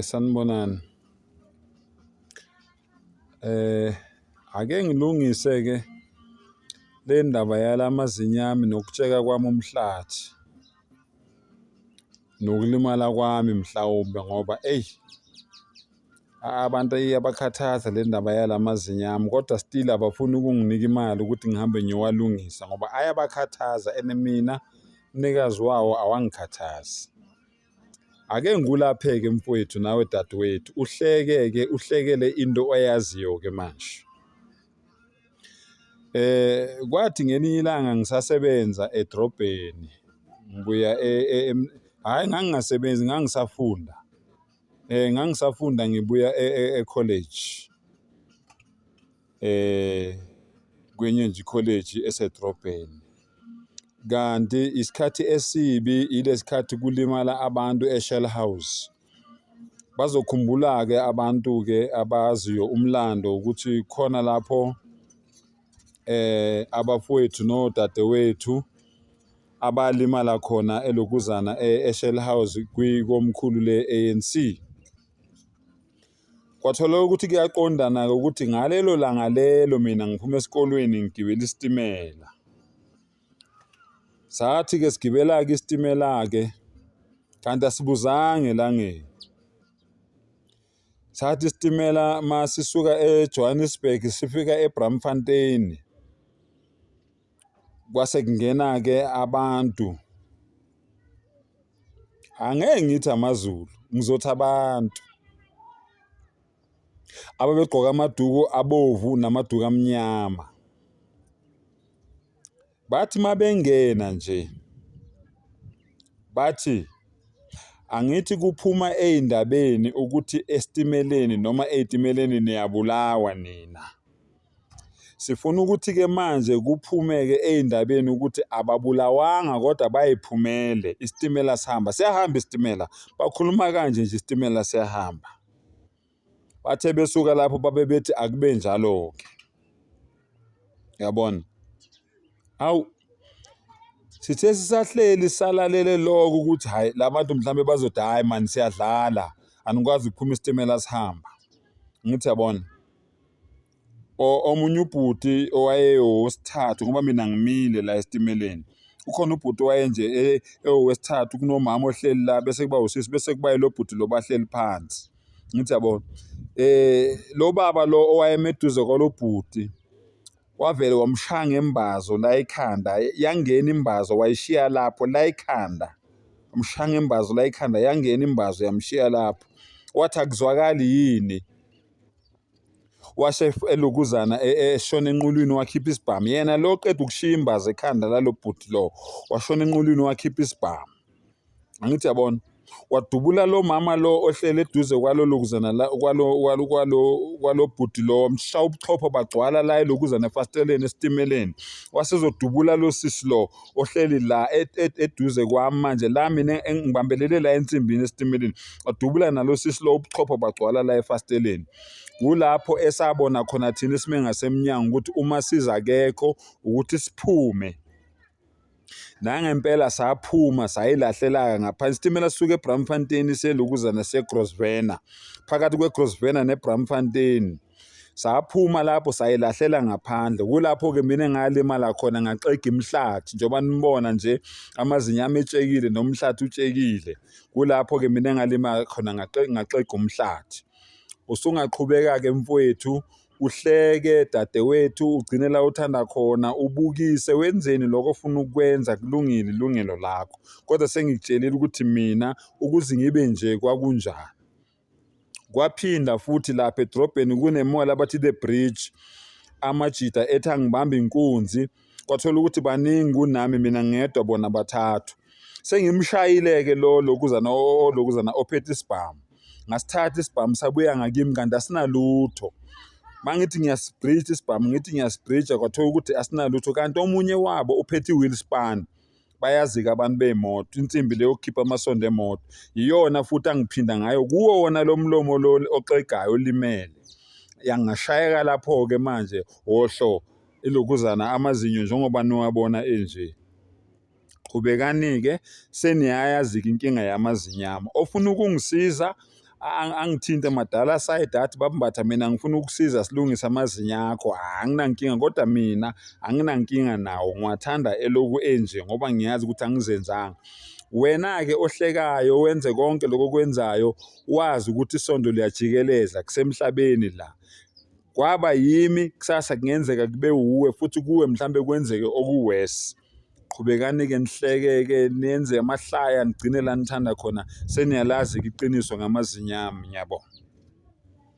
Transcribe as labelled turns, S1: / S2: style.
S1: Sanibonani. Ake ngilungise ke le ndaba yalamazinyo ami nokutsheka kwami umhlathi nokulimala kwami mhlawumbe ngoba abantu iyabakhathaza le ndaba yalamazinyo ami, kodwa still abafuni ukunginika imali ukuthi ngihambe ngiyowalungisa ngoba ayabakhathaza and mina umnikazi wawo awangikhathazi. Ake ngikulapheke mfowethu nawe dadewethu, uhlekele into oyaziyo-ke manje. Kwathi ngelinye ilanga ngisasebenza edrobheni, ngibuya hhayi ngangingasebenzi, ngangisafunda. Ngangisafunda ngibuya e-college, kwenye nje i-college esedrobheni. Kanti isikhathi esibi ilesikhathi kulimala abantu e-Shell House. Bazokhumbula-ke abantu-ke abaziyo umlando ukuthi khona lapho abafowethu nodadewethu abalimala khona elokuzana e-Shell House komkhulu le-ANC. Kwathola ukuthi kuyaqondana-ke ukuthi ngalelo langa lelo mina ngiphuma esikolweni ngigibela isitimela. Sathi-ke sigibela-ke isitimela-ke kanti asibuzanga elangeni. Sathi isitimela masisuka eJohannesburg sifika eBramfontein. Kwase kungena-ke abantu, angeke ngithi amaZulu, ngizothi abantu ababegqoka amaduku abovu namaduku amnyama. Bathi mabengena nje, bathi angithi kuphuma ey'ndabeni ukuthi esitimeleni noma ey'timeleni niyabulawa nina. Sifuna ukuthi-ke manje kuphume-ke ey'ndabeni ukuthi ababulawanga kodwa bayiphumele, isitimela sihamba. Siyahamba isitimela, bakhuluma kanje nje isitimela siyahamba. Bathe besuka lapho babe bethi akube njalo-ke. Yabona? Hawu, sithe sisahleli salalele lokho ukuthi hhayi la bantu mhlawumbe bazothi hhayi mani siyadlala, anikwazi ukuphuma isitimela sihamba. Ngithi yabona, omunye ubhuti owayewesithathu ngoba mina ngimile la esitimeleni. Ukhona ubhuti owayenje ewesithathu kunomama ohleli la bese kuba usisi bese kuba lo bhuti lo bahleli phansi. Ngithi yabona, lo baba lo owayemeduze kwalo bhuti wavele wamshaya ngembazo la ekhanda, yangena imbazo wayishiya lapho la ekhanda. Wamshaya ngembazo la ekhanda yangena imbazo yamshiya lapho. Wathi akuzwakali yini? Washe elokuzana eshona enqulwini wakhipha isibhamu. Yena lo qeda ukushiya imbazo ekhanda lalo bhuti lo washona enqulwini wakhipha isibhamu. Angithi yabona, wadubula lo mama lo ohlele eduze kwalo lokuzana la kwalo bhuti lo wamshaya ubuchopho bagcwala la elokuzana efasteleni esitimeleni. Wasezodubula lo sisi lo ohleli la eduze kwami manje la mina ngibambelele la ensimbini esitimeleni. Wadubula nalo sisi lo ubuchopho bagcwala la efasteleni. Kulapho esabona khona thina esime ngasemnyango ukuthi uma siza akekho ukuthi siphume. Nangempela saphuma sayilahlela ngaphansi. Isitimela sisuke eBramfontein selokuzana seGrosvenor. Phakathi kweGrosvenor neBramfontein. Saphuma lapho sayilahlela ngaphandle. Kulapho-ke mina engalimala khona ngaxega imhlathi njengoba nibona nje amazinyo ami etshekile nomhlathi utshekile. Kulapho-ke mina engalimala khona ngaxega umhlathi. Usungaqhubeka-ke mfowethu, uhleke dadewethu, ugcine la uthanda khona, ubukise, wenzeni lokho ofuna ukwenza, kulungile ilungelo lakho. Kodwa sengikutshelile ukuthi mina ukuze ngibe nje kwakunjani. Kwaphinda futhi lapha edrobheni kunemall abathi The Bridge. Amajida ethi angibamba inkunzi. Kwathola ukuthi baningi kunami mina ngedwa bona bathathu. Sengimshayile-ke lokuzana ophethe isibhamu. Ngasithatha isibhamu sabuya ngakimi kanti asinalutho. Mangithi ngiyasibhrija isibhamu ngithi ngiyasibhrija kwathola ukuthi asinalutho kanti omunye wabo uphethe i-wheel span. Bayazi-ke abantu bey'moto, insimbi le yokukhipha amasondo emoto. Iyona futhi angiphinda ngayo kuwo wona lo mlomo lo oxegayo olimele. Yangashayeka lapho-ke manje wohlo ilokuzana amazinyo njengoba niwabona enje. qhubekani-ke seniyayazi-ke inkinga yamazinyo ami. Ofuna ukungisiza angithinte madala side athi babambatha mina ngifuna ukusiza silungise amazinyo akho. Anginankinga kodwa mina anginankinga nawo, ngiwathanda eloku enje ngoba ngiyazi ukuthi angizenzanga. Wena-ke ohlekayo wenze konke lokho okwenzayo wazi ukuthi isondo liyajikeleza kusemhlabeni la. Kwaba yimi kusasa kungenzeka kube uwe futhi kuwe mhlambe kwenzeke okuworse. Qhubekani-ke nihleke-ke nenze amahlaya nigcine la nithanda khona seniyalazi-ke iqiniso ngamazinyo ami, ngiyabonga.